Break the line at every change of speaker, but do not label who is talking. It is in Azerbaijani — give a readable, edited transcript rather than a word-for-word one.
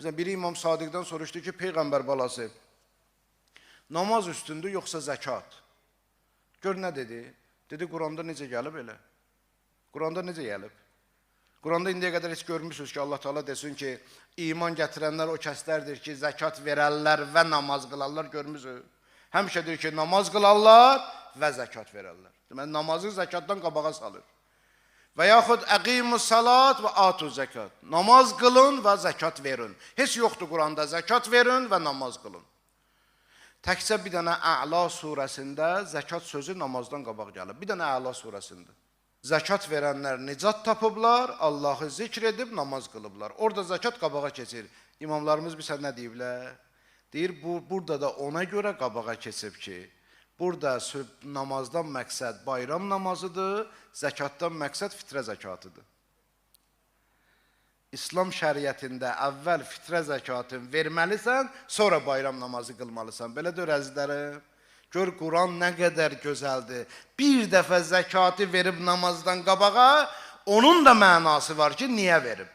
Mesela biri İmam Sadiqdən soruşdu ki, Peyğəmbər balası, namaz üstündür yoxsa zəkat? Gör nə dedi? Dedi, Quranda necə gəlib elə? Quranda necə gəlib? Quranda indiyə qədər heç görmüşsünüz ki, Allah Teala desin ki, iman gətirənlər o kəslərdir ki, zəkat verərlər və namaz qılarlar, görmüşsünüz. Həmişə deyir ki, namaz qılarlar və zəkat verərlər. Deməli, namazı zəkatdan qabağa salır. Və yaxud əqimus salat və atu zəkat. Namaz qılın və zəkat verin. Heç yoxdur Quranda, zəkat verin və namaz qılın. Təkcə bir dənə Ə'la surəsində zəkat sözü namazdan qabaq gəlir. Bir dənə Ə'la surəsində. Zəkat verənlər nicat tapıblar, Allahı zikr edib namaz qılıblar. Orada zəkat qabağa keçir. İmamlarımız bizə nə deyiblər? Deyir, burada da ona görə qabağa keçib ki, burada namazdan məqsəd bayram namazıdır, zəkatdan məqsəd fitrə zəkatıdır. İslam şəriətində əvvəl fitrə zəkatını verməlisən, sonra bayram namazı qılmalısan. Belədir əzizlərim. Gör, Quran nə qədər gözəldir. Bir dəfə zəkatı verib namazdan qabağa, onun da mənası var ki, niyə verib?